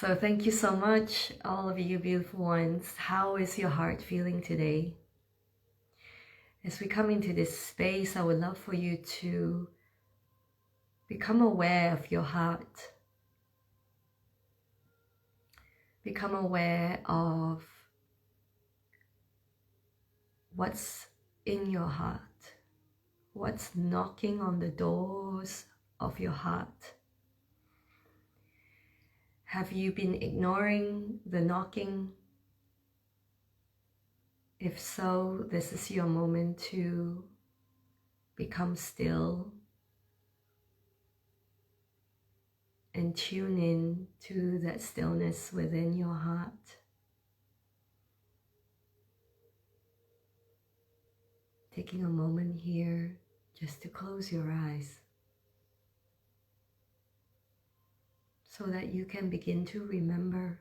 So thank you so much, all of you beautiful ones. How is your heart feeling today? As we come into this space, I would love for you to become aware of your heart. Become aware of what's in your heart. What's knocking on the doors of your heart. Have you been ignoring the knocking? If so, this is your moment to become still and tune in to that stillness within your heart. Taking a moment here just to close your eyes so that you can begin to remember.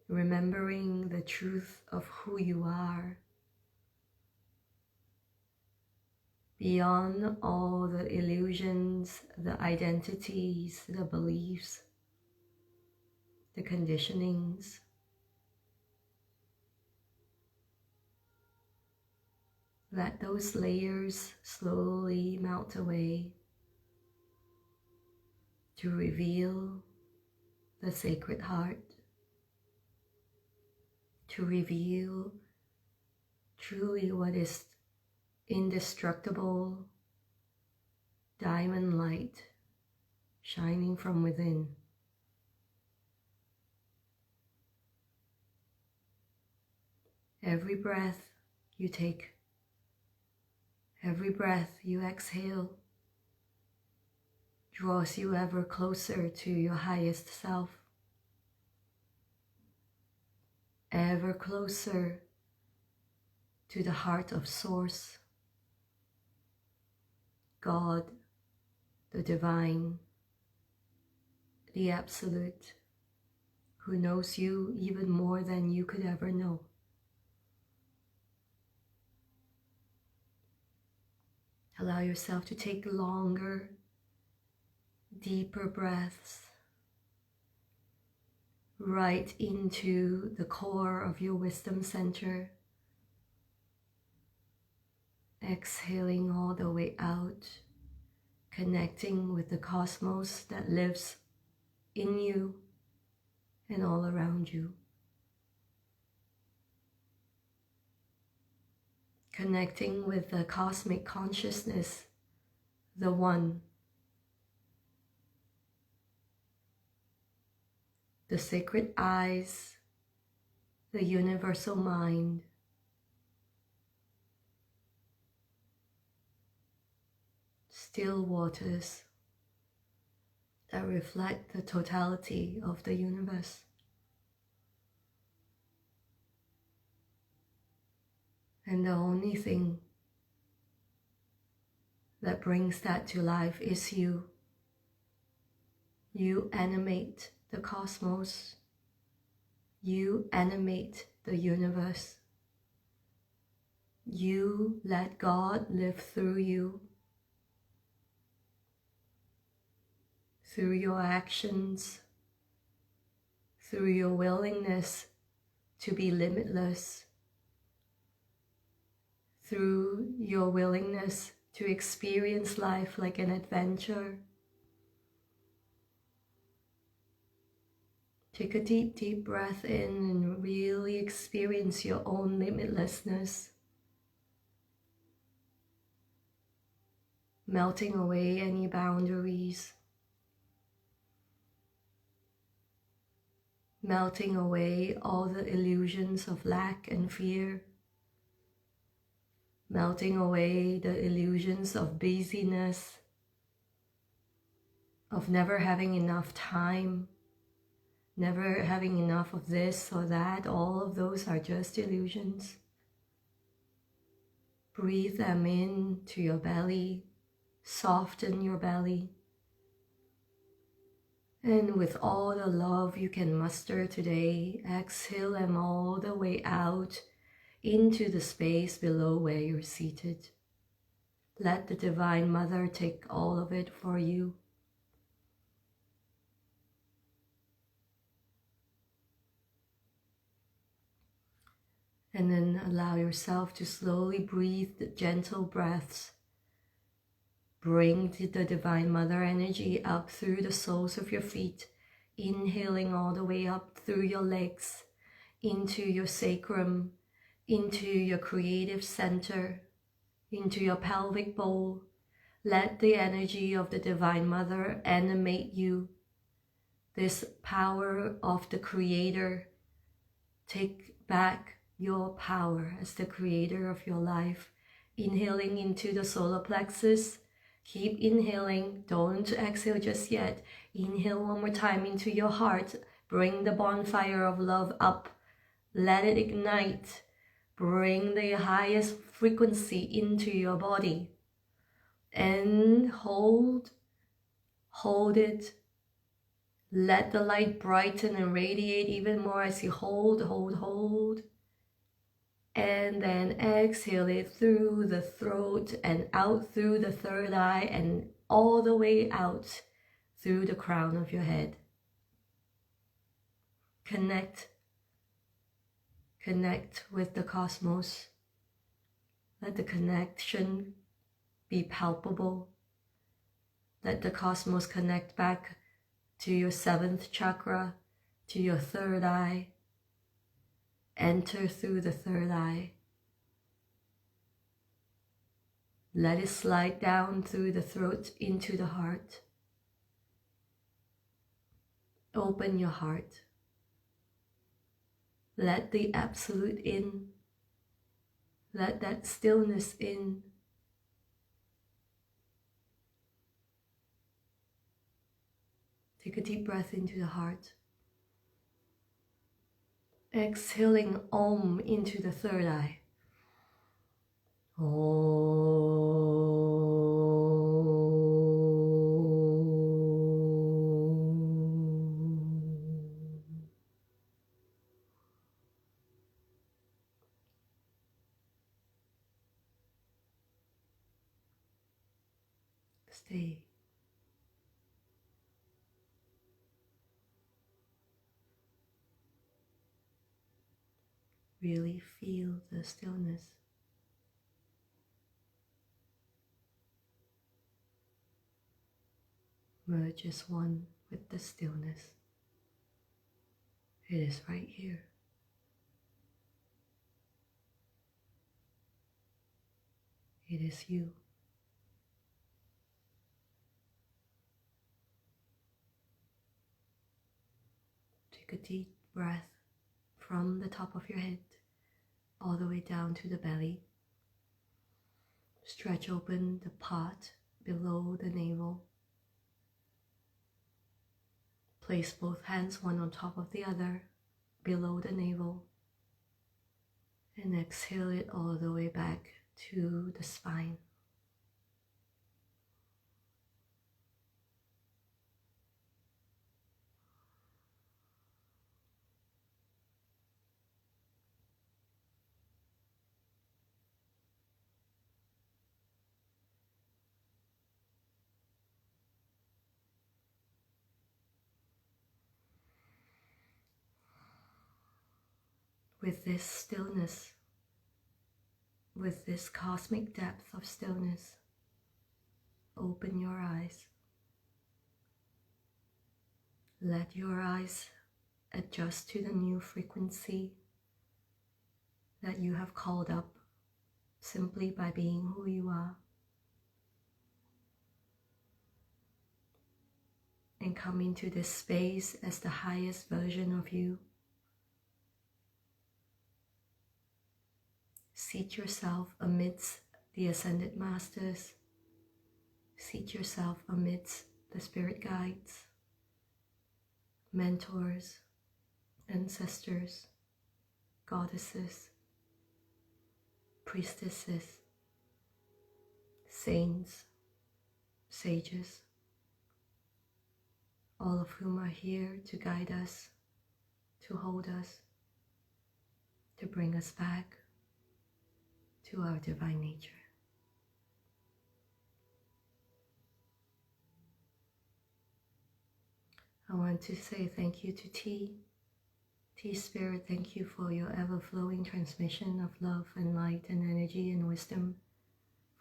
Remembering the truth of who you are, beyond all the illusions, the identities, the beliefs, the conditionings. Let those layers slowly melt away to reveal the sacred heart, to reveal truly what is indestructible diamond light shining from within. Every breath you take, every breath you exhale draws you ever closer to your highest self, ever closer to the heart of Source, God, the Divine, the Absolute, who knows you even more than you could ever know. Allow yourself to take longer, deeper breaths right into the core of your wisdom center. Exhaling all the way out, connecting with the cosmos that lives in you and all around you. Connecting with the cosmic consciousness, the One, the sacred eyes, the universal mind, still waters that reflect the totality of the universe. And the only thing that brings that to life is you. You animate the cosmos. You animate the universe. You let God live through you, through your actions, through your willingness to be limitless, through your willingness to experience life like an adventure. Take a deep, deep breath in and really experience your own limitlessness, melting away any boundaries, melting away all the illusions of lack and fear, melting away the illusions of busyness, of never having enough time, never having enough of this or that. All of those are just illusions. Breathe them in to your belly, soften your belly. And with all the love you can muster today, exhale them all the way out into the space below where you're seated. Let the Divine Mother take all of it for you. And then allow yourself to slowly breathe the gentle breaths. Bring the Divine Mother energy up through the soles of your feet, inhaling all the way up through your legs, into your sacrum, into your creative center, into your pelvic bowl. Let the energy of the Divine Mother animate you. This power of the Creator. Take back your power as the creator of your life. Inhaling into the solar plexus. Keep inhaling. Don't exhale just yet. Inhale one more time into your heart. Bring the bonfire of love up. Let it ignite. Bring the highest frequency into your body. And hold it. Let the light brighten and radiate even more as you hold. And then exhale it through the throat and out through the third eye and all the way out through the crown of your head. Connect with the cosmos. Let the connection be palpable. Let the cosmos connect back to your 7th chakra, to your third eye. Enter through the third eye. Let it slide down through the throat into the heart. Open your heart. Let the absolute in. Let that stillness in. Take a deep breath into the heart. Exhaling Om into the third eye. Stay. Really feel the stillness. Merge as one with the stillness. It is right here. It is you. Take a deep breath from the top of your head all the way down to the belly. Stretch open the pot below the navel. Place both hands one on top of the other below the navel. And exhale it all the way back to the spine. With this stillness, with this cosmic depth of stillness, open your eyes. Let your eyes adjust to the new frequency that you have called up simply by being who you are. And come into this space as the highest version of you. Seat yourself amidst the Ascended Masters. Seat yourself amidst the Spirit Guides, mentors, ancestors, goddesses, priestesses, saints, sages, all of whom are here to guide us, to hold us, to bring us back to our divine nature. I want to say thank you to Tea. Tea Spirit, thank you for your ever-flowing transmission of love and light and energy and wisdom,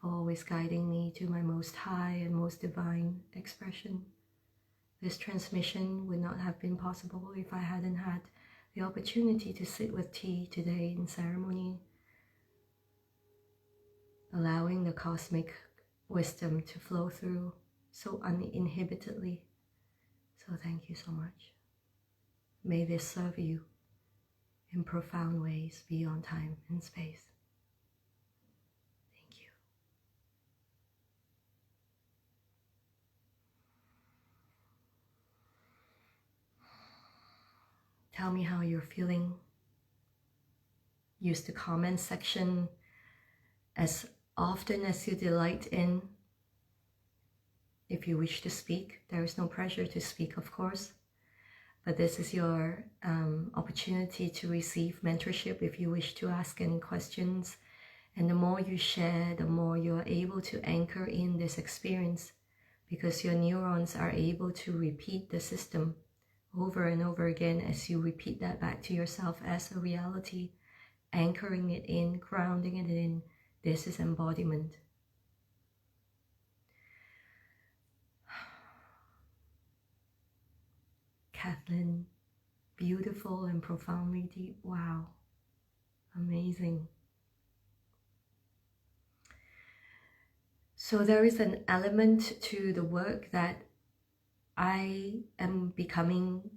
for always guiding me to my most high and most divine expression. This transmission would not have been possible if I hadn't had the opportunity to sit with Tea today in ceremony, allowing the cosmic wisdom to flow through so uninhibitedly. So thank you so much. May this serve you in profound ways beyond time and space. Thank you. Tell me how you're feeling. Use the comment section as often as you delight in. If you wish to speak, there is no pressure to speak, of course, but this is your opportunity to receive mentorship if you wish to ask any questions. And the more you share, the more you're able to anchor in this experience, because your neurons are able to repeat the system over and over again as you repeat that back to yourself as a reality, anchoring it in, grounding it in. This is embodiment. Kathleen, beautiful and profoundly deep. Wow, amazing. So there is an element to the work that I am becoming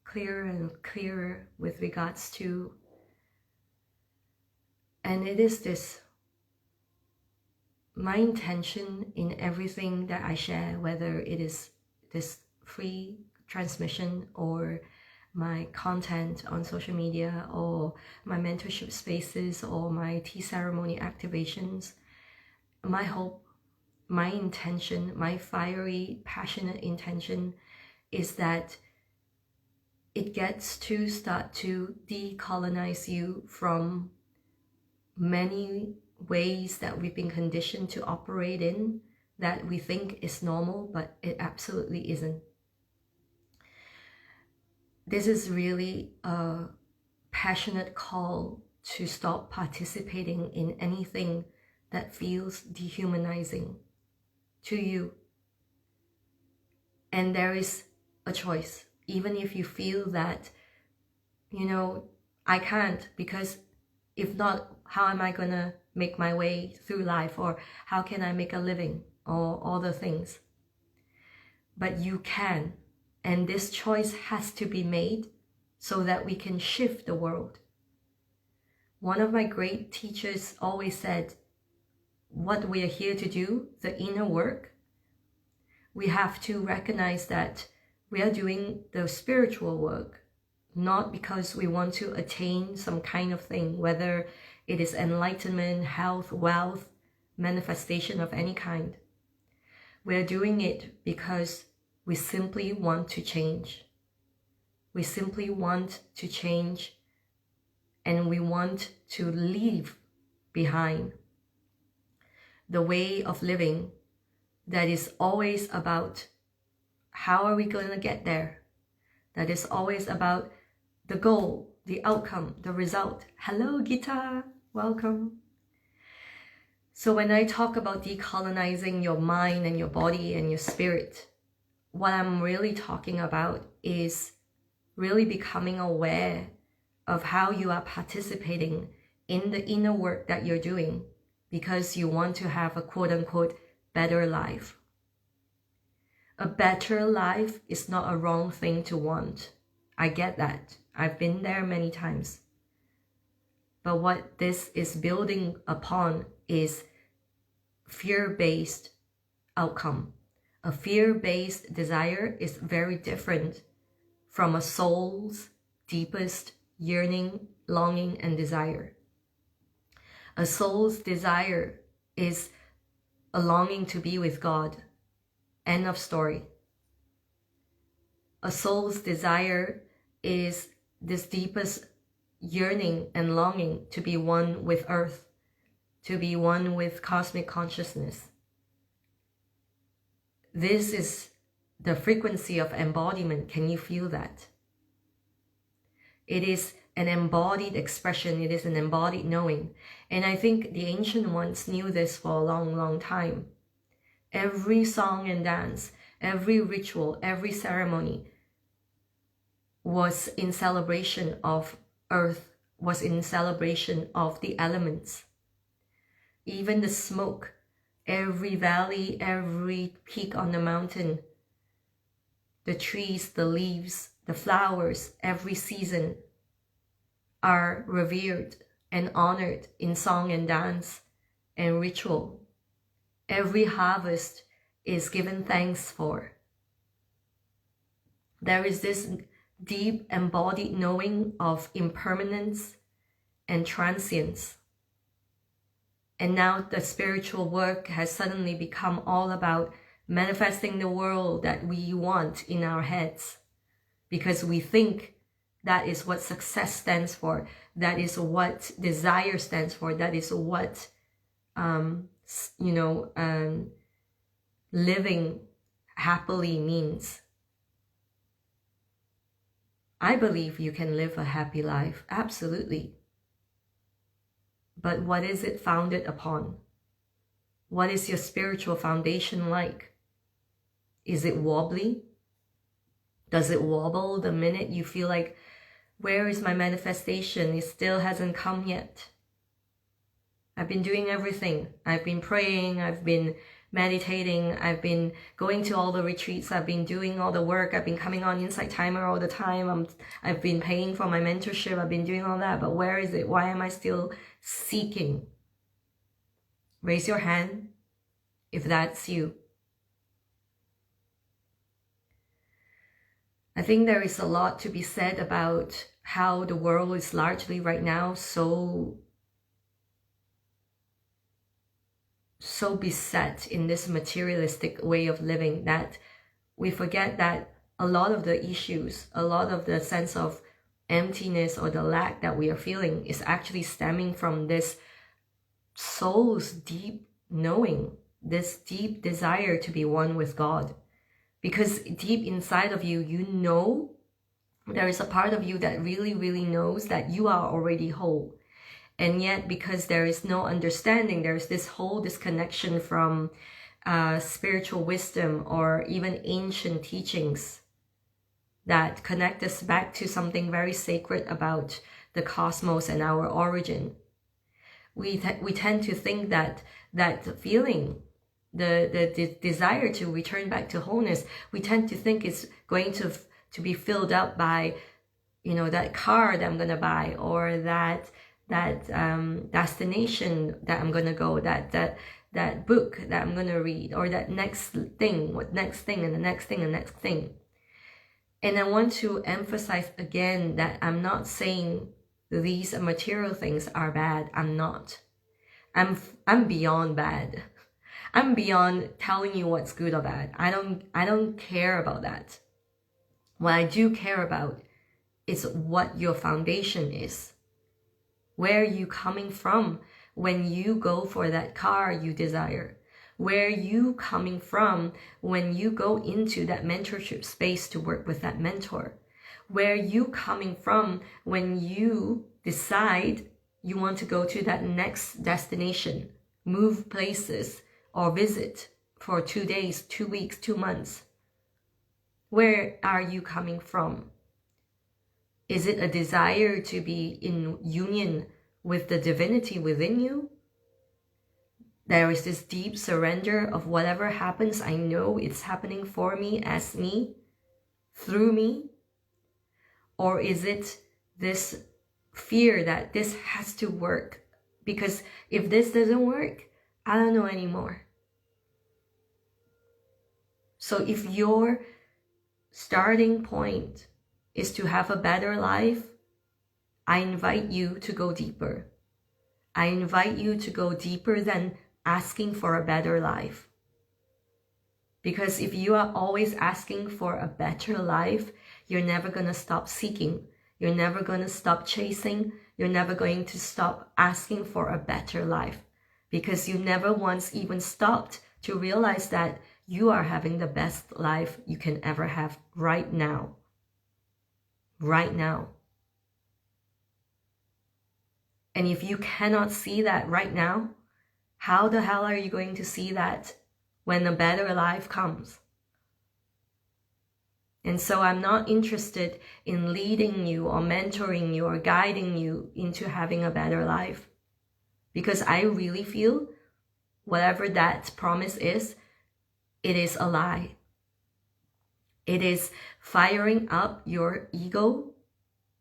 clearer and clearer with regards to, and it is this: my intention in everything that I share, whether it is this free transmission or my content on social media or my mentorship spaces or my tea ceremony activations, my hope, my intention, my fiery, passionate intention is that it gets to start to decolonize you from many ways that we've been conditioned to operate in that we think is normal, but it absolutely isn't. This is really a passionate call to stop participating in anything that feels dehumanizing to you. And there is a choice. Even if you feel that, you know, I can't, because if not, how am I gonna make my way through life? Or how can I make a living? Or all the things. But you can. And this choice has to be made so that we can shift the world. One of my great teachers always said, what we are here to do, the inner work, we have to recognize that we are doing the spiritual work, not because we want to attain some kind of thing, whether it is enlightenment, health, wealth, manifestation of any kind. We're doing it because we simply want to change. We simply want to change, and we want to leave behind the way of living that is always about how are we going to get there, that is always about the goal, the outcome, the result. Hello, Gita, welcome. So when I talk about decolonizing your mind and your body and your spirit, what I'm really talking about is really becoming aware of how you are participating in the inner work that you're doing because you want to have a quote-unquote better life. A better life is not a wrong thing to want. I get that. I've been there many times. But what this is building upon is fear-based outcome. A fear-based desire is very different from a soul's deepest yearning, longing, and desire. A soul's desire is a longing to be with God. End of story. A soul's desire is this deepest yearning and longing to be one with earth, to be one with cosmic consciousness. This is the frequency of embodiment. Can you feel that? It is an embodied expression. It is an embodied knowing. And I think the ancient ones knew this for a long, long time. Every song and dance, every ritual, every ceremony was in celebration of earth, was in celebration of the elements. Even the smoke, every valley, every peak on the mountain, the trees, the leaves, the flowers, every season are revered and honored in song and dance and ritual. Every harvest is given thanks for. There is this deep embodied knowing of impermanence and transience. And now the spiritual work has suddenly become all about manifesting the world that we want in our heads, because we think that is what success stands for, that is what desire stands for, that is what living happily means. I believe you can live a happy life, absolutely. But what is it founded upon? What is your spiritual foundation like? Is it wobbly? Does it wobble the minute you feel like, where is my manifestation? It still hasn't come yet. I've been doing everything. I've been praying, I've been meditating, I've been going to all the retreats, I've been doing all the work, I've been coming on Insight Timer all the time, I've been paying for my mentorship, I've been doing all that, but where is it? Why am I still seeking? Raise your hand if that's you. I think there is a lot to be said about how the world is largely right now so beset in this materialistic way of living that we forget that a lot of the issues, a lot of the sense of emptiness or the lack that we are feeling is actually stemming from this soul's deep knowing, this deep desire to be one with God. Because deep inside of you, you know, there is a part of you that really, really knows that you are already whole. And yet, because there is no understanding, there's this whole disconnection from spiritual wisdom or even ancient teachings that connect us back to something very sacred about the cosmos and our origin. We tend to think that feeling, the desire to return back to wholeness, we tend to think is going to be filled up by, that car that I'm going to buy, or that destination that I'm going to go, that book that I'm going to read, or that next thing, what next thing, and the next thing, and the next thing. And I want to emphasize again that I'm not saying these material things are bad. I'm not. I'm beyond bad. I'm beyond telling you what's good or bad. I don't care about that. What I do care about is what your foundation is. Where are you coming from when you go for that car you desire? Where are you coming from when you go into that mentorship space to work with that mentor? Where are you coming from when you decide you want to go to that next destination, move places, or visit for 2 days, 2 weeks, 2 months? Where are you coming from? Is it a desire to be in union with the divinity within you? There is this deep surrender of whatever happens, I know it's happening for me, as me, through me? Or is it this fear that this has to work? Because if this doesn't work, I don't know anymore. So if your starting point is to have a better life, I invite you to go deeper. I invite you to go deeper than asking for a better life. Because if you are always asking for a better life, you're never going to stop seeking. You're never going to stop chasing. You're never going to stop asking for a better life. Because you never once even stopped to realize that You are having the best life you can ever have right now. Right now. And if you cannot see that right now, how the hell are you going to see that when a better life comes? And so I'm not interested in leading you or mentoring you or guiding you into having a better life. Because I really feel whatever that promise is, it is a lie. It is firing up your ego.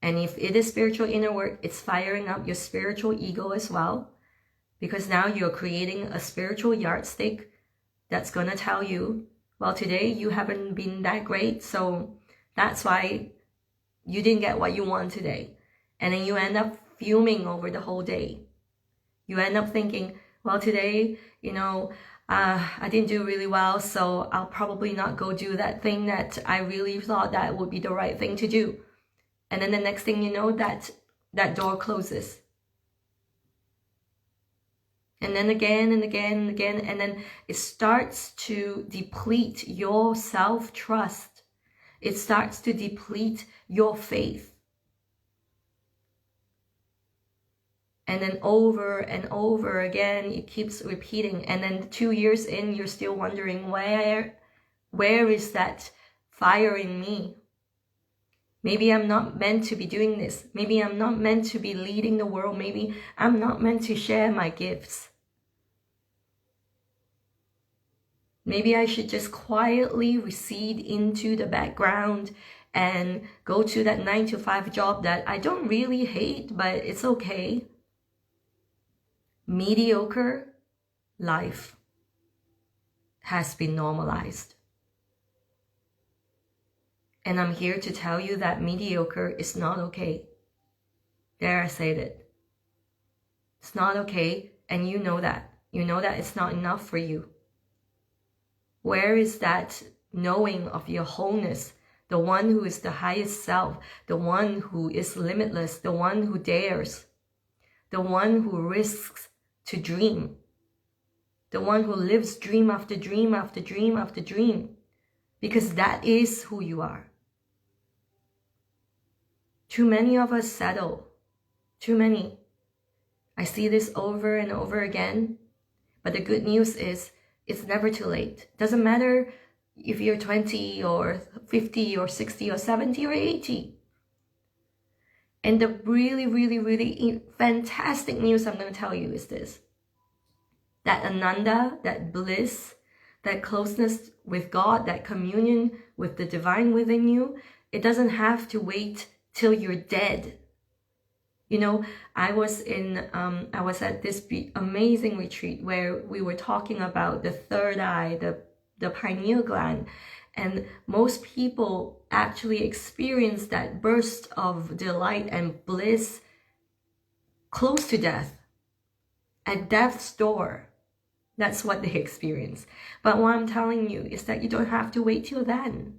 And if it is spiritual inner work, it's firing up your spiritual ego as well. Because now you're creating a spiritual yardstick that's going to tell you, well, today you haven't been that great, so that's why you didn't get what you want today. And then you end up fuming over the whole day. You end up thinking, well, today, I didn't do really well, so I'll probably not go do that thing that I really thought that would be the right thing to do. And then the next thing you know, that door closes. And then again and again and again, and then it starts to deplete your self-trust. It starts to deplete your faith. And then over and over again, it keeps repeating. And then 2 years in, you're still wondering, where is that fire in me? Maybe I'm not meant to be doing this. Maybe I'm not meant to be leading the world. Maybe I'm not meant to share my gifts. Maybe I should just quietly recede into the background and go to that 9-to-5 job that I don't really hate, but it's okay. Mediocre life has been normalized. And I'm here to tell you that mediocre is not okay. There, I said it. It's not okay, and you know that. You know that it's not enough for you. Where is that knowing of your wholeness, the one who is the highest self, the one who is limitless, the one who dares, the one who risks to dream, the one who lives dream after dream after dream after dream, because that is who you are. Too many of us settle. Too many. I see this over and over again, but the good news is it's never too late. Doesn't matter if you're 20 or 50 or 60 or 70 or 80. And the really, really, really fantastic news I'm going to tell you is this. That ananda, that bliss, that closeness with God, that communion with the divine within you, it doesn't have to wait till you're dead. I was at this amazing retreat where we were talking about the third eye, the pineal gland, and most people actually experience that burst of delight and bliss close to death, at death's door. That's what they experience. But what I'm telling you is that you don't have to wait till then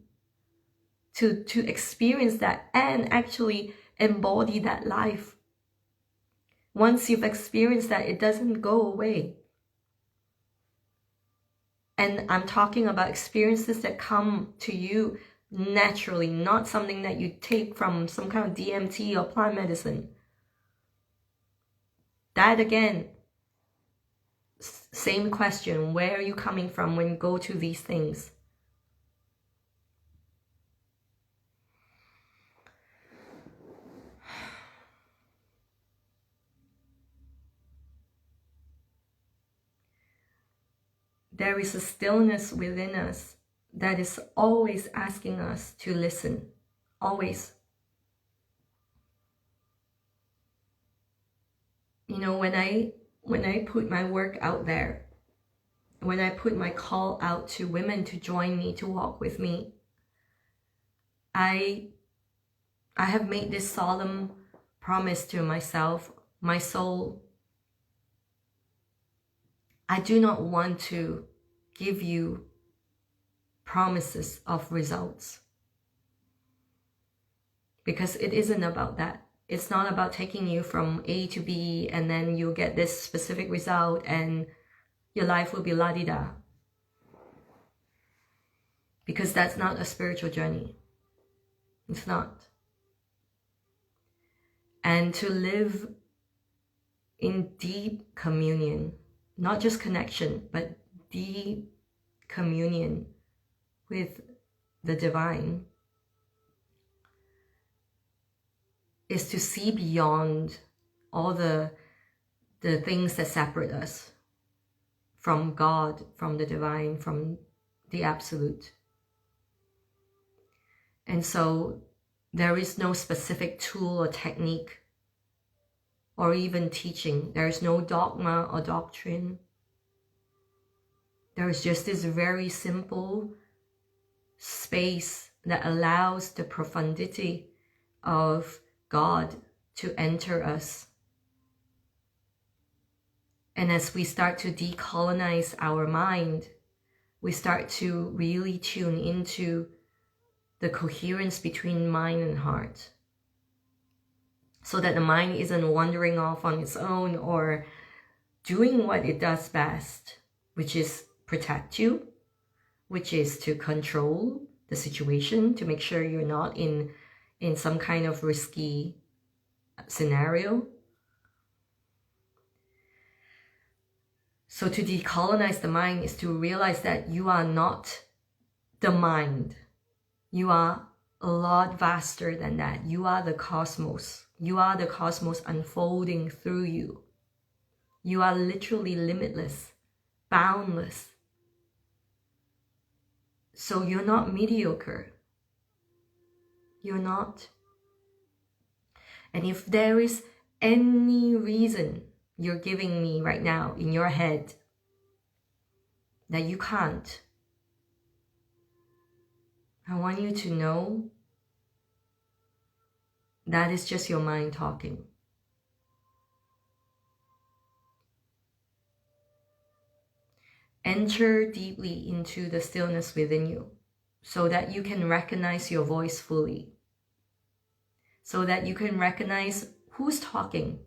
to experience that and actually embody that life. Once you've experienced that, it doesn't go away. And I'm talking about experiences that come to you naturally, not something that you take from some kind of DMT or plant medicine. That again, same question. Where are you coming from when you go to these things? There is a stillness within us that is always asking us to listen. Always. When I put my work out there, when I put my call out to women to join me, to walk with me, I have made this solemn promise to myself, my soul. I do not want to give you promises of results, because it isn't about that. It's not about taking you from A to B and then you'll get this specific result and your life will be la-di-da. because that's not a spiritual journey. It's not. And to live in deep communion, not just connection, but deep communion with the divine, is to see beyond all the things that separate us from God, from the divine, from the absolute. And so there is no specific tool or technique or even teaching. There is no dogma or doctrine. There is just this very simple space that allows the profundity of God to enter us. And as we start to decolonize our mind, we start to really tune into the coherence between mind and heart, so that the mind isn't wandering off on its own or doing what it does best, which is protect you, which is to control the situation, to make sure you're not in some kind of risky scenario. So to decolonize the mind is to realize that you are not the mind. You are a lot vaster than that. You are the cosmos. You are the cosmos unfolding through you. You are literally limitless, boundless. So you're not mediocre. You're not. And if there is any reason you're giving me right now in your head that you can't, I want you to know that is just your mind talking. Enter deeply into the stillness within you so that you can recognize your voice fully, so that you can recognize who's talking.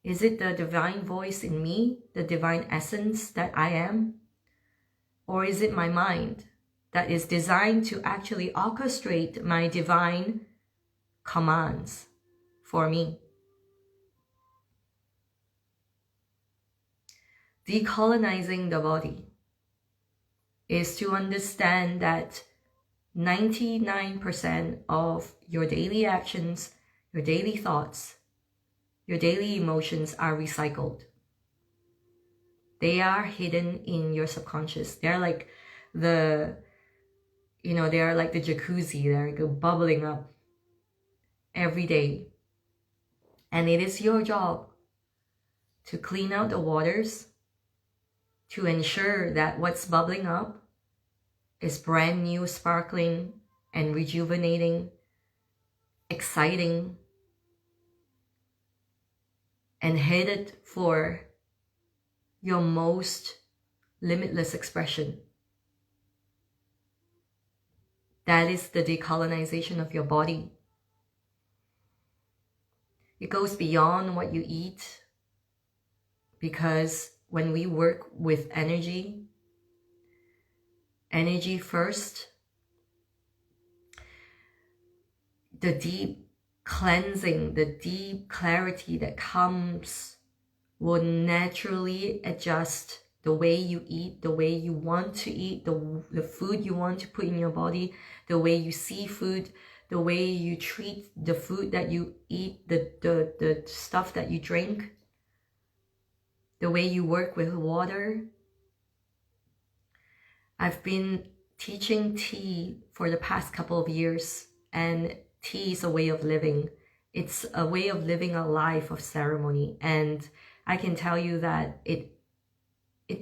Is it the divine voice in me, the divine essence that I am? Or is it my mind that is designed to actually orchestrate my divine commands for me? Decolonizing the body is to understand that 99% of your daily actions, your daily thoughts, your daily emotions are recycled. They are hidden in your subconscious. They're like the jacuzzi. They're like bubbling up every day. And it is your job to clean out the waters, to ensure that what's bubbling up is brand new, sparkling, and rejuvenating, exciting, and headed for your most limitless expression. That is the decolonization of your body. It goes beyond what you eat, because when we work with energy first, the deep cleansing, the deep clarity that comes will naturally adjust the way you eat, the way you want to eat, the food you want to put in your body, the way you see food, the way you treat the food that you eat, the stuff that you drink, the way you work with water. I've been teaching tea for the past couple of years, and tea is a way of living. It's a way of living a life of ceremony, and I can tell you that it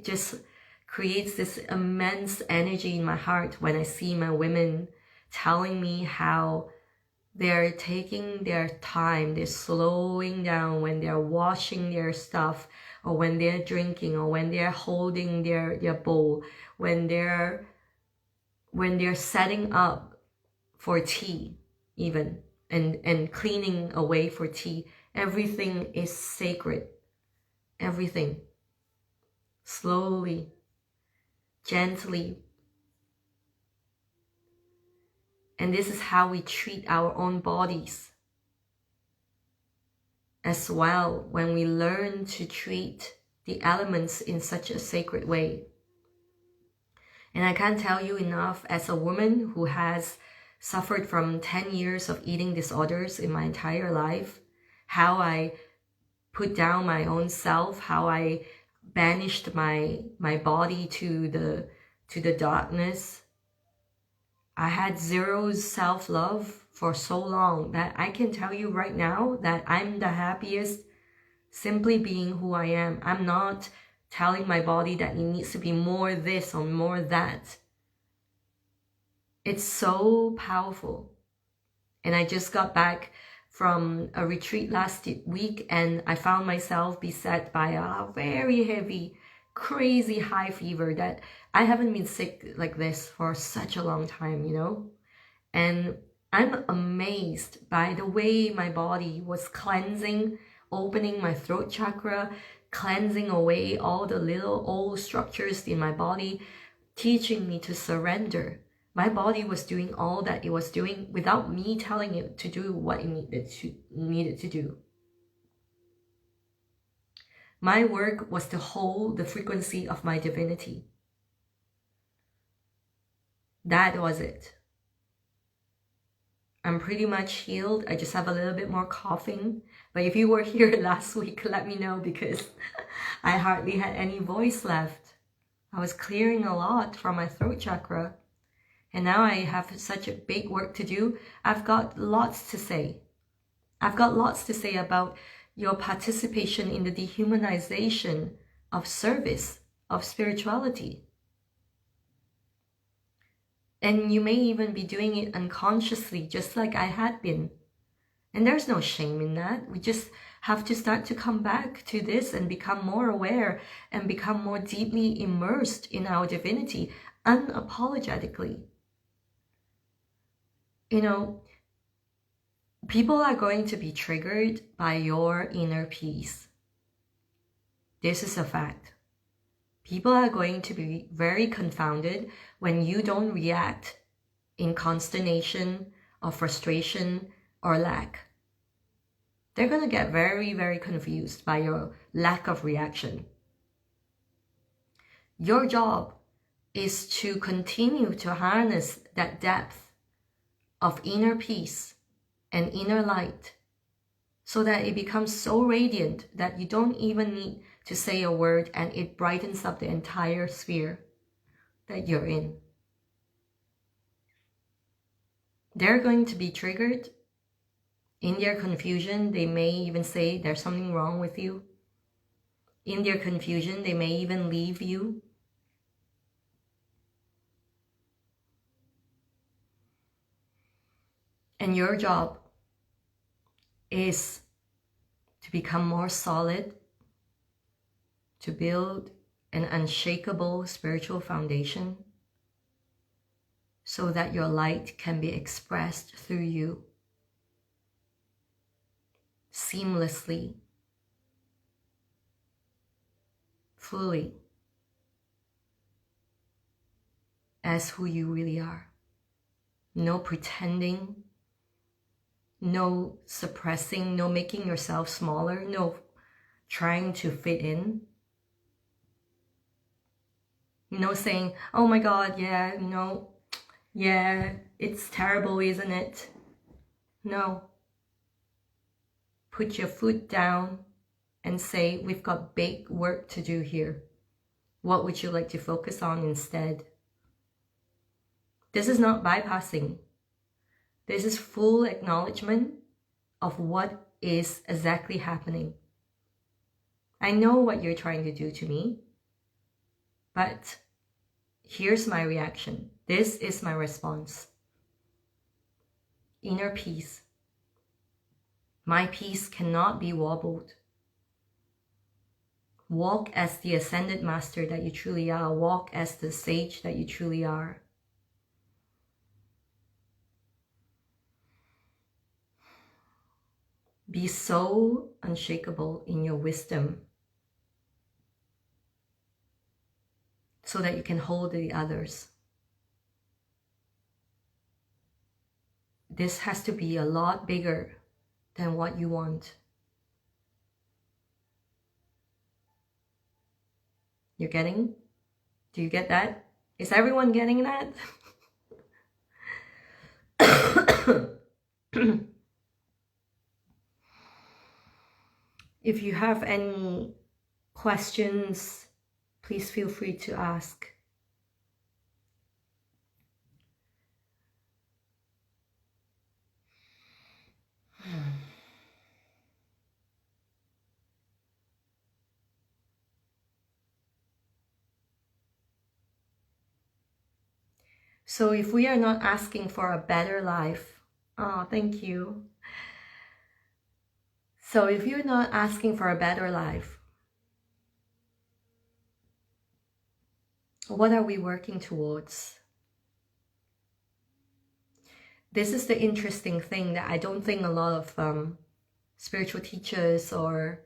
just creates this immense energy in my heart when I see my women telling me how they're taking their time, they're slowing down when they're washing their stuff, or when they're drinking, or when they're holding their bowl, when they're setting up for tea even, and cleaning away for tea. Everything is sacred. Everything. Slowly, gently, And this is how we treat our own bodies as well, when we learn to treat the elements in such a sacred way. And I can't tell you enough, as a woman who has suffered from 10 years of eating disorders in my entire life, how I put down my own self, how I banished my body to the darkness. I had zero self-love for so long that I can tell you right now that I'm the happiest simply being who I am. I'm not telling my body that it needs to be more this or more that. It's so powerful. And I just got back from a retreat last week, and I found myself beset by a very heavy, crazy high fever that I haven't been sick like this for such a long time, you know? And I'm amazed by the way my body was cleansing, opening my throat chakra, cleansing away all the little old structures in my body, teaching me to surrender. My body was doing all that it was doing without me telling it to do what it needed to do. My work was to hold the frequency of my divinity. That was it. I'm pretty much healed. I just have a little bit more coughing. But if you were here last week, let me know, because I hardly had any voice left. I was clearing a lot from my throat chakra. And now I have such a big work to do. I've got lots to say. I've got lots to say about your participation in the dehumanization of service, of spirituality. And you may even be doing it unconsciously, just like I had been. And there's no shame in that. We just have to start to come back to this and become more aware and become more deeply immersed in our divinity, unapologetically. You know, people are going to be triggered by your inner peace. This is a fact. People are going to be very confounded when you don't react in consternation or frustration or lack. They're going to get very, very confused by your lack of reaction. Your job is to continue to harness that depth of inner peace and inner light, so that it becomes so radiant that you don't even need to say a word, and it brightens up the entire sphere that you're in. They're going to be triggered. In their confusion, they may even say there's something wrong with you. In their confusion, they may even leave you. And your job is to become more solid, to build an unshakable spiritual foundation, so that your light can be expressed through you seamlessly, fully, as who you really are. No pretending, no suppressing, no making yourself smaller, no trying to fit in. No saying, oh my God, yeah, yeah, it's terrible, isn't it? No. Put your foot down and say, we've got big work to do here. What would you like to focus on instead? This is not bypassing. This is full acknowledgement of what is exactly happening. I know what you're trying to do to me, but here's my reaction. This is my response. Inner peace. My peace cannot be wobbled. Walk as the ascended master that you truly are. Walk as the sage that you truly are. Be so unshakable in your wisdom so that you can hold the others. this has to be a lot bigger than what you want. You're getting? Do you get that? Is everyone getting that? If you have any questions, please feel free to ask. So if we are not asking for a better life, oh, thank you. So if you're not asking for a better life, what are we working towards? This is the interesting thing that I don't think a lot of spiritual teachers or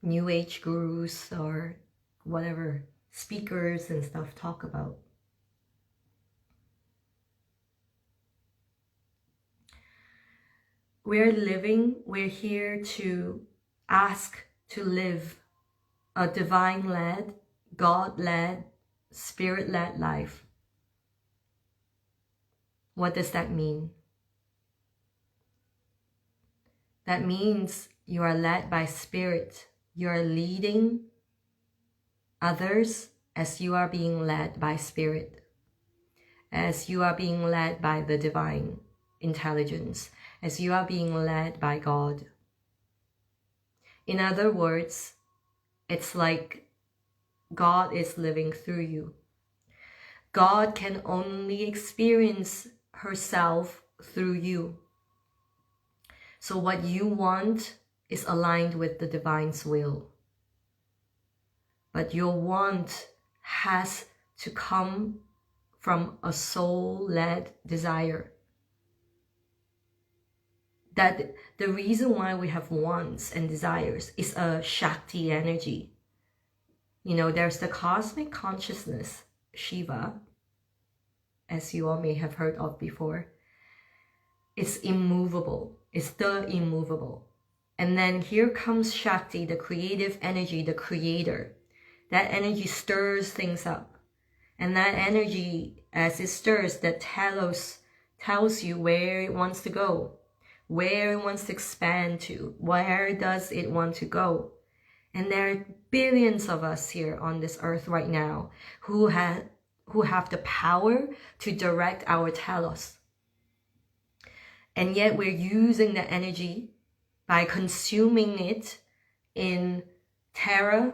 New Age gurus or whatever speakers and stuff talk about. We're here to ask to live a divine-led, God-led, spirit-led life. What does that mean? That means you are led by spirit. You are leading others as you are being led by spirit, as you are being led by the divine intelligence, as you are being led by God. In other words, it's like God is living through you. God can only experience herself through you. So what you want is aligned with the divine's will. But your want has to come from a soul-led desire. That the reason why we have wants and desires is a Shakti energy. You know, there's the cosmic consciousness, Shiva, as you all may have heard of before. It's immovable. It's the immovable. And then here comes Shakti, the creative energy, the creator. That energy stirs things up. And that energy, as it stirs, that tells you where it wants to go, where it wants to expand to, where does it want to go. And there are billions of us here on this earth right now who have the power to direct our telos. And yet we're using the energy by consuming it in terror,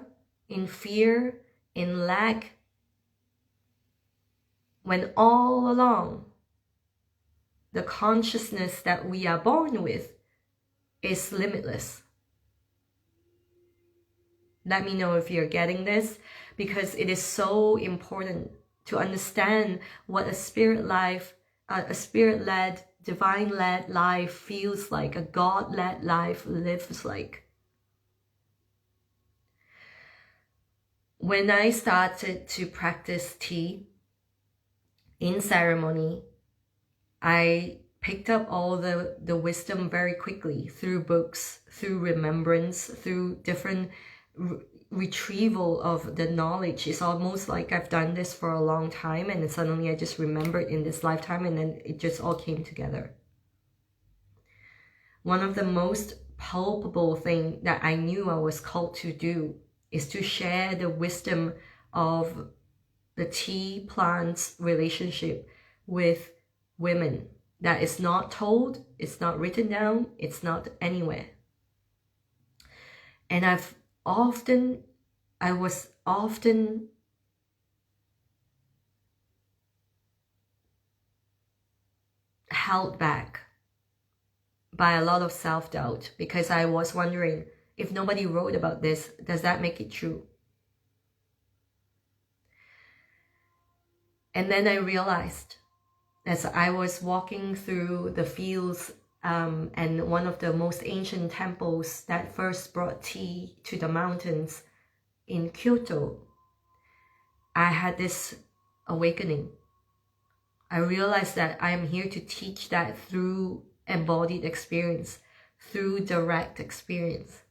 in fear, in lack, when all along the consciousness that we are born with is limitless. Let me know if you're getting this, because it is so important to understand what a spirit-led, divine-led life feels like, a God-led life lives like. When I started to practice tea in ceremony, I picked up all the wisdom very quickly through books, through remembrance, through different retrieval of the knowledge. It's almost like I've done this for a long time and then suddenly I just remembered in this lifetime, and then it just all came together. One of the most palpable thing that I knew I was called to do is to share the wisdom of the tea plant's relationship with women. That is not told, it's not written down, it's not anywhere. And I was often held back by a lot of self-doubt, because I was wondering, if nobody wrote about this, does that make it true? And then I realized, as I was walking through the fields and one of the most ancient temples that first brought tea to the mountains in Kyoto, I had this awakening. I realized that I am here to teach that through embodied experience, through direct experience.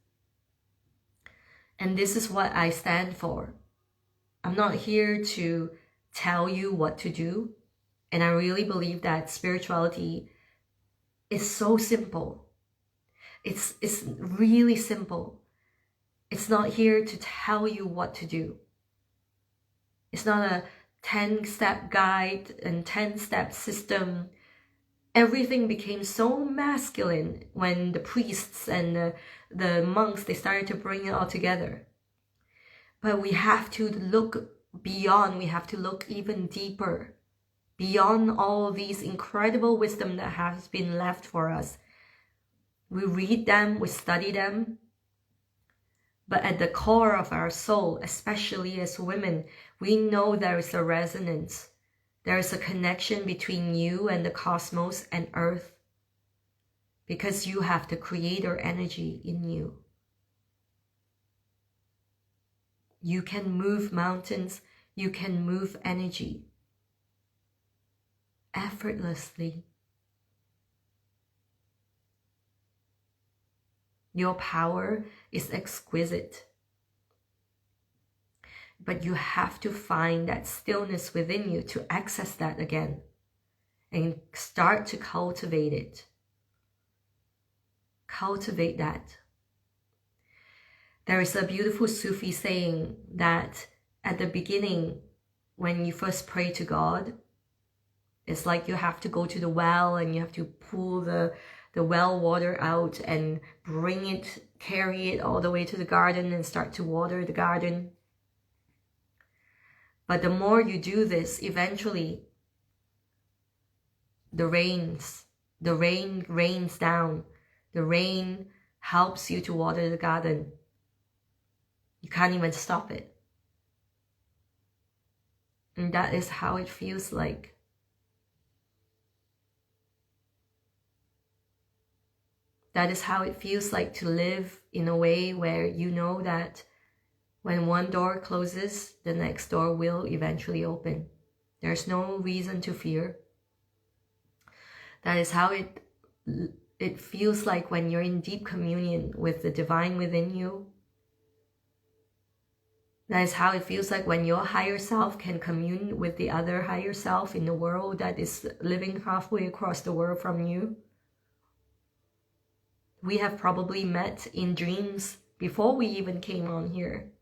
And this is what I stand for. I'm not here to tell you what to do. And I really believe that spirituality is so simple. It's really simple. It's not here to tell you what to do. It's not a 10-step guide and 10-step system. Everything became so masculine when the priests and the monks, they started to bring it all together. But we have to look beyond. We have to look even deeper, beyond all these incredible wisdom that has been left for us. We read them, we study them, but at the core of our soul, especially as women, we know there is a resonance. There is a connection between you and the cosmos and earth, because you have the creator energy in you. You can move mountains, you can move energy effortlessly. Your power is exquisite. But you have to find that stillness within you to access that again and start to cultivate it. Cultivate that. There is a beautiful Sufi saying that at the beginning, when you first pray to God, it's like you have to go to the well and you have to pull the well water out and bring it, carry it all the way to the garden and start to water the garden. But the more you do this, eventually the rain rains down. The rain helps you to water the garden. You can't even stop it. And that is how it feels like. That is how it feels like to live in a way where you know that when one door closes, the next door will eventually open. There's no reason to fear. That is how it feels like when you're in deep communion with the divine within you. That is how it feels like when your higher self can commune with the other higher self in the world that is living halfway across the world from you. We have probably met in dreams before we even came on here.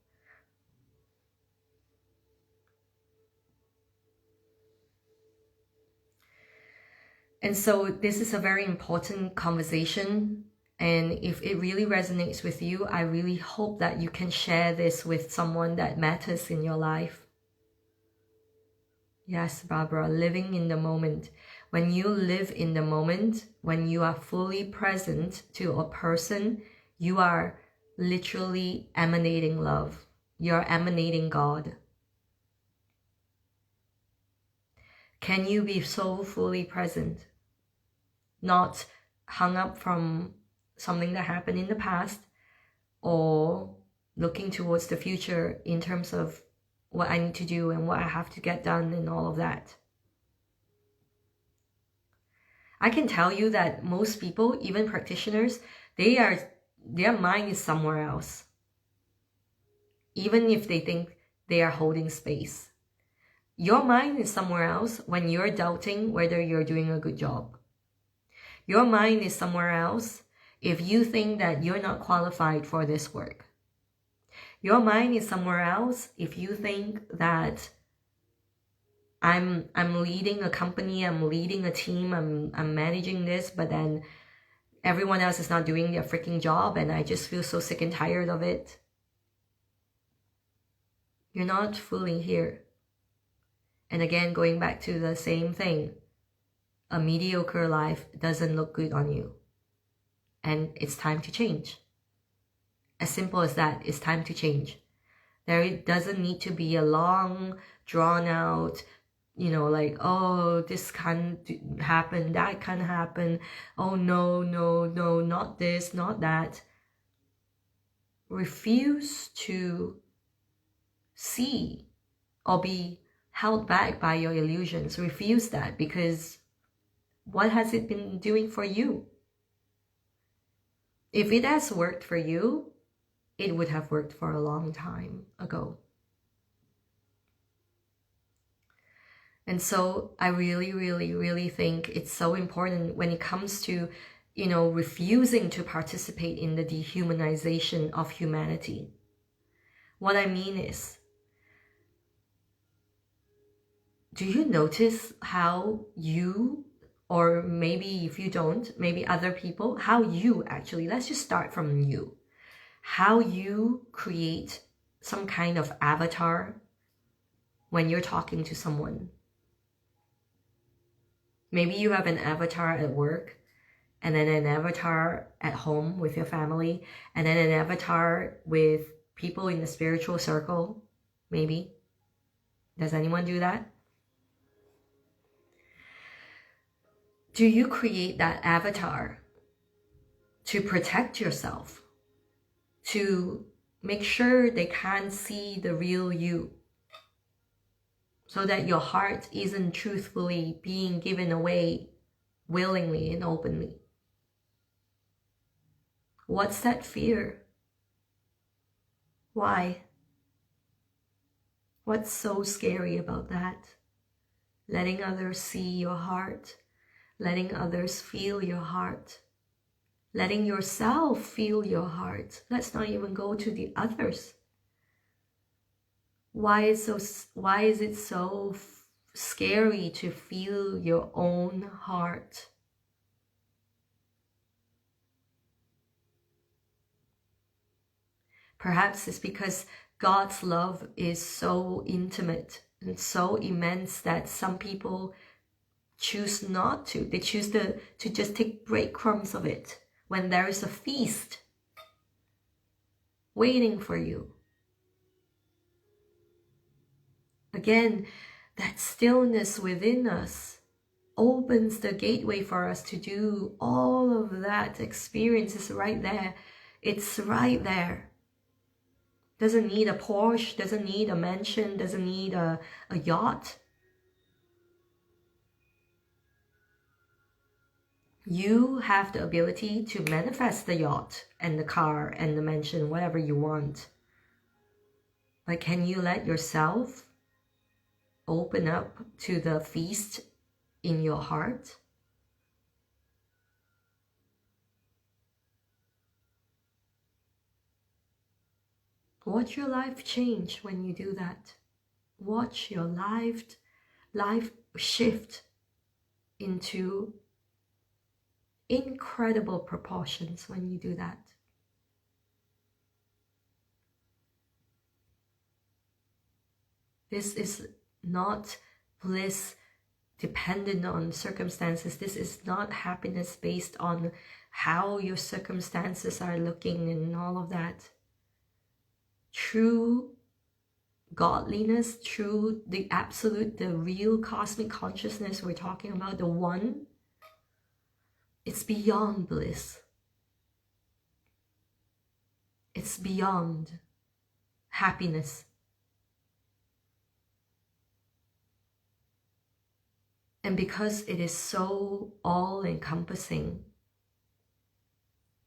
And so this is a very important conversation. And if it really resonates with you, I really hope that you can share this with someone that matters in your life. Yes, Barbara, living in the moment. When you live in the moment, when you are fully present to a person, you are literally emanating love. You're emanating God. Can you be so fully present? Not hung up from something that happened in the past or looking towards the future in terms of what I need to do and what I have to get done and all of that. I can tell you that most people, even practitioners, their mind is somewhere else. Even if they think they are holding space. Your mind is somewhere else when you're doubting whether you're doing a good job. Your mind is somewhere else if you think that you're not qualified for this work. Your mind is somewhere else if you think that I'm leading a company, I'm leading a team, I'm managing this, but then everyone else is not doing their freaking job and I just feel so sick and tired of it. You're not fully here. And again, going back to the same thing, a mediocre life doesn't look good on you. And it's time to change. As simple as that, it's time to change. There doesn't need to be a long, drawn out, like, oh, this can't happen, that can't happen. Oh, no, not this, not that. Refuse to see or be held back by your illusions. Refuse that, because what has it been doing for you? If it has worked for you, it would have worked for a long time ago. And so I really, really, really think it's so important when it comes to, refusing to participate in the dehumanization of humanity. What I mean is, do you notice how you, or maybe if you don't, maybe other people, how you actually, let's just start from you, how you create some kind of avatar when you're talking to someone. Maybe you have an avatar at work, and then an avatar at home with your family, and then an avatar with people in the spiritual circle, maybe. Does anyone do that? Do you create that avatar to protect yourself, to make sure they can't see the real you, so that your heart isn't truthfully being given away willingly and openly? What's that fear? Why? What's so scary about that? Letting others see your heart, letting others feel your heart, letting yourself feel your heart. Let's not even go to the others. Why is it so scary to feel your own heart? Perhaps it's because God's love is so intimate and so immense that some people choose not to. They choose to just take breadcrumbs of it when there is a feast waiting for you. Again, that stillness within us opens the gateway for us to do all of that. Experience is right there. It's right there. Doesn't need a Porsche, doesn't need a mansion, doesn't need a yacht. You have the ability to manifest the yacht and the car and the mansion, whatever you want. But can you let yourself open up to the feast in your heart? Watch your life change when you do that. Watch your life shift into incredible proportions when you do that. This is not bliss dependent on circumstances. This is not happiness based on how your circumstances are looking and all of that. True godliness, true, the absolute, the real cosmic consciousness we're talking about, the one, it's beyond bliss. It's beyond happiness. And because it is so all-encompassing,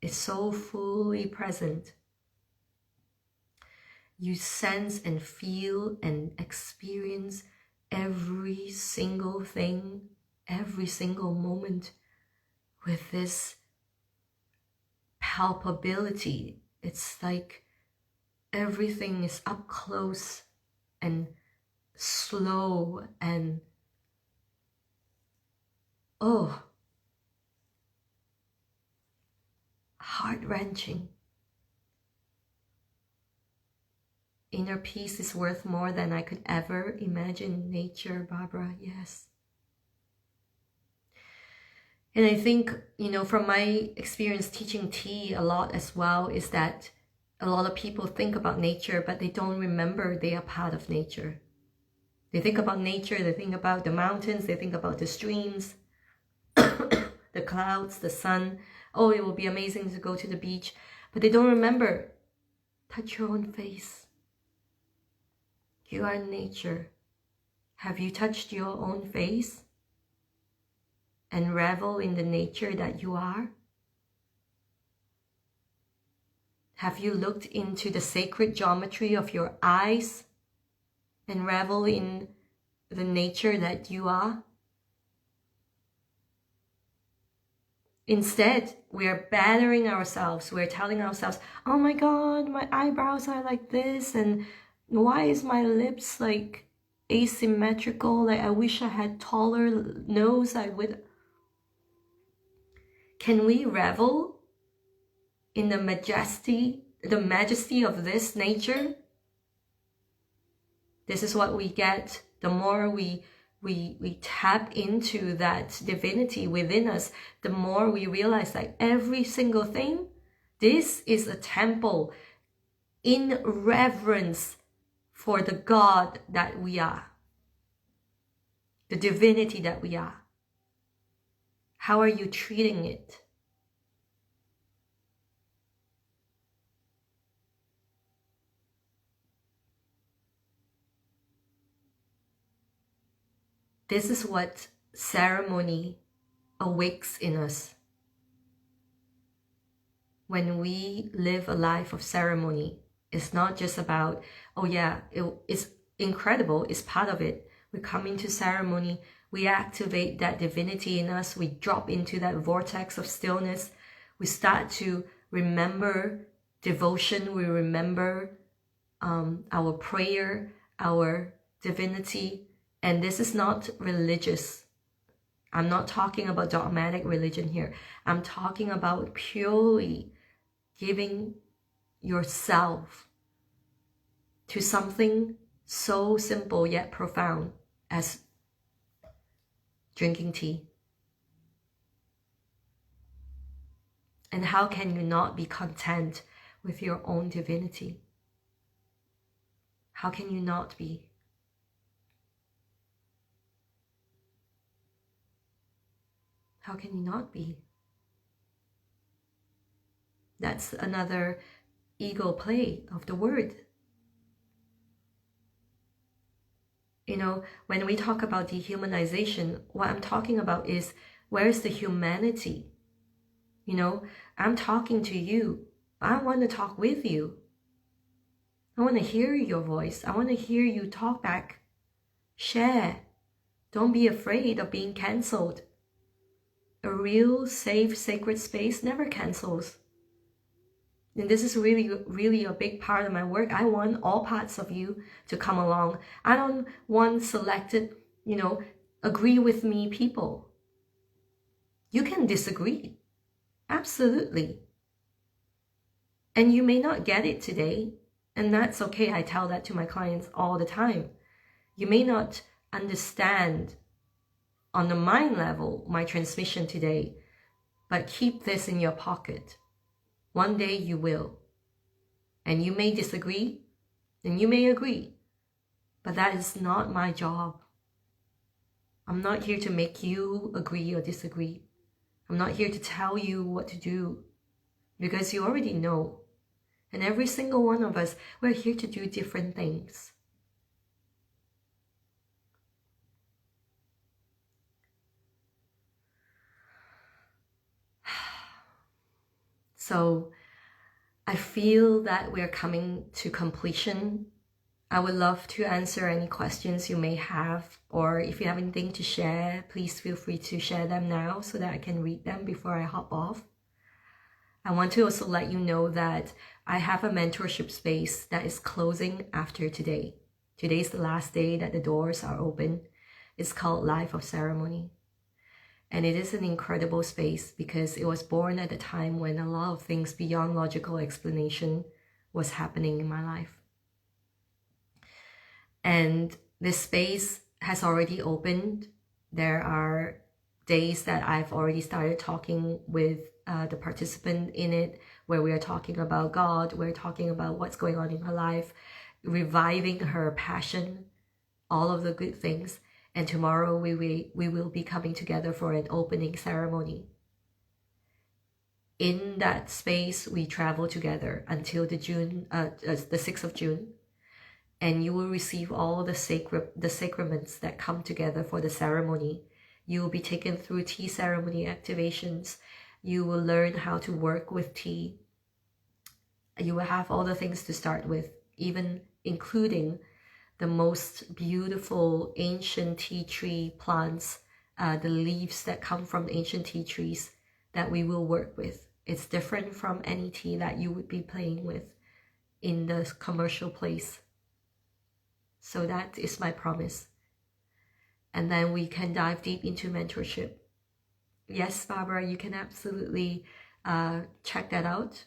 it's so fully present, you sense and feel and experience every single thing, every single moment with this palpability. It's like everything is up close and slow and heart-wrenching. Inner peace is worth more than I could ever imagine in nature, Barbara. Yes. And I think, from my experience teaching tea a lot as well, is that a lot of people think about nature, but they don't remember they are part of nature. They think about nature, they think about the mountains, they think about the streams, the clouds, the sun. Oh, it will be amazing to go to the beach. But they don't remember, touch your own face. You are nature. Have you touched your own face and revel in the nature that you are? Have you looked into the sacred geometry of your eyes and revel in the nature that you are? Instead, we are battering ourselves. We're telling ourselves, oh my God, my eyebrows are like this, and why is my lips like asymmetrical? Like I wish I had taller nose. Can we revel in the majesty of this nature? This is what we get the more we tap into that divinity within us, the more we realize that every single thing, this is a temple in reverence for the God that we are, the divinity that we are. How are you treating it? This is what ceremony awakes in us. When we live a life of ceremony, it's not just about, oh yeah, it's incredible, it's part of it. We come into ceremony, we activate that divinity in us, we drop into that vortex of stillness, we start to remember devotion, we remember our prayer, our divinity. And this is not religious. I'm not talking about dogmatic religion here. I'm talking about purely giving yourself to something so simple yet profound as drinking tea. And how can you not be content with your own divinity? How can you not be? How can you not be? That's another ego play of the word. You know, when we talk about dehumanization, what I'm talking about is, where's the humanity? You know, I'm talking to you. I want to talk with you. I want to hear your voice. I want to hear you talk back. Share. Don't be afraid of being cancelled. A real, safe, sacred space never cancels. And this is really a big part of my work. I want all parts of you to come along. I don't want selected, agree with me people. You can disagree. Absolutely. And you may not get it today. And that's okay. I tell that to my clients all the time. You may not understand on the mind level my transmission today, but keep this in your pocket. One day you will. And you may disagree, and you may agree, but that is not my job. I'm not here to make you agree or disagree. I'm not here to tell you what to do, because you already know. And every single one of us, we're here to do different things. So I feel that we're coming to completion. I would love to answer any questions you may have, or if you have anything to share, please feel free to share them now so that I can read them before I hop off. I want to also let you know that I have a mentorship space that is closing after today. Today's the last day that the doors are open. It's called Life of Ceremony. And it is an incredible space because it was born at a time when a lot of things beyond logical explanation was happening in my life. And this space has already opened. There are days that I've already started talking with the participant in it, where we are talking about God, we're talking about what's going on in her life, reviving her passion, all of the good things. And tomorrow we will be coming together for an opening ceremony. In that space, we travel together until the 6th of June. and you will receive all the sacraments that come together for the ceremony. You will be taken through tea ceremony activations. You will learn how to work with tea. You will have all the things to start with, even including the most beautiful ancient tea tree plants, the leaves that come from ancient tea trees that we will work with. It's different from any tea that you would be playing with in the commercial place. So that is my promise. And then we can dive deep into mentorship. Yes, Barbara, you can absolutely check that out.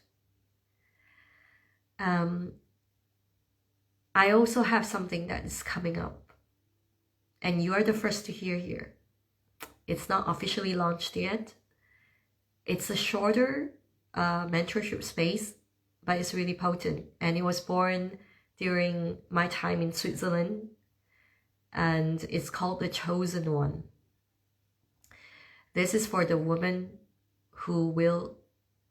I also have something that is coming up, and you are the first to hear here. It's not officially launched yet. It's a shorter mentorship space, but it's really potent. And it was born during my time in Switzerland, and it's called The Chosen One. This is for the woman who will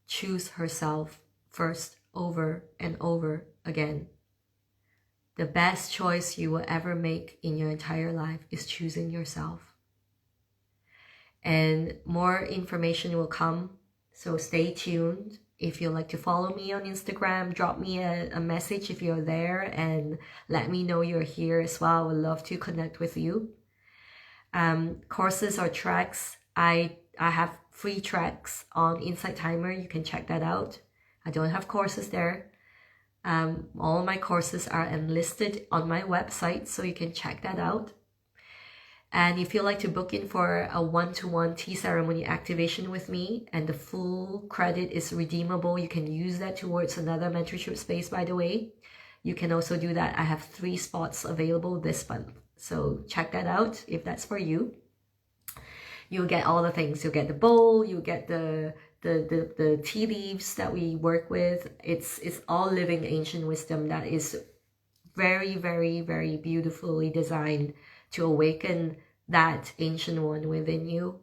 choose herself first over and over again. The best choice you will ever make in your entire life is choosing yourself. And more information will come, so stay tuned. If you'd like to follow me on Instagram, drop me a message if you're there and let me know you're here as well. I would love to connect with you. Courses or tracks, I have free tracks on Insight Timer. You can check that out. I don't have courses there. All my courses are enlisted on my website, so you can check that out. And if you'd like to book in for a one-to-one tea ceremony activation with me, and the full credit is redeemable, you can use that towards another mentorship space, by the way. You can also do that. I have 3 spots available this month, so check that out if that's for you. You'll get all the things. You'll get the bowl, you'll get the tea leaves that we work with. It's all living ancient wisdom that is very, very, very beautifully designed to awaken that ancient one within you.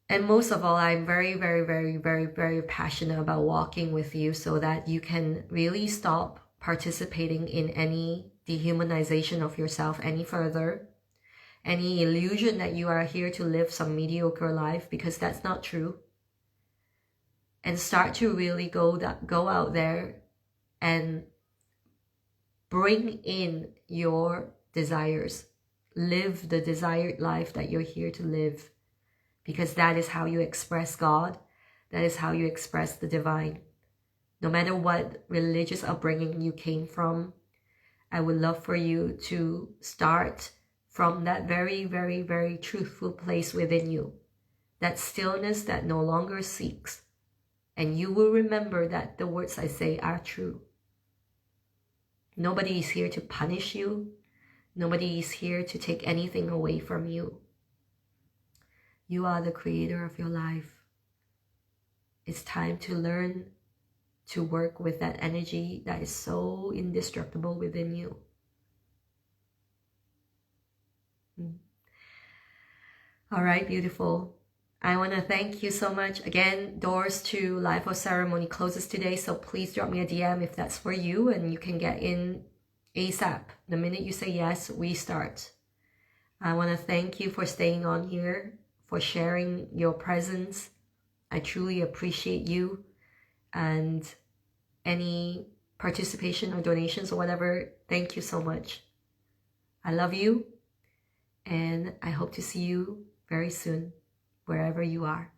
And most of all, I'm very, very, very, very, very passionate about walking with you so that you can really stop participating in any dehumanization of yourself any further. Any illusion that you are here to live some mediocre life, because that's not true. And start to really go out there and bring in your desires. Live the desired life that you're here to live, because that is how you express God. That is how you express the divine. No matter what religious upbringing you came from, I would love for you to start from that very, very, very truthful place within you. That stillness that no longer seeks. And you will remember that the words I say are true. Nobody is here to punish you. Nobody is here to take anything away from you. You are the creator of your life. It's time to learn to work with that energy that is so indestructible within you. All right, beautiful. I want to thank you so much. Again, doors to Life of Ceremony closes today, so please drop me a DM if that's for you, and you can get in ASAP. The minute you say yes, we start. I want to thank you for staying on here, for sharing your presence. I truly appreciate you, and any participation or donations or whatever, thank you so much. I love you, and I hope to see you very soon, wherever you are.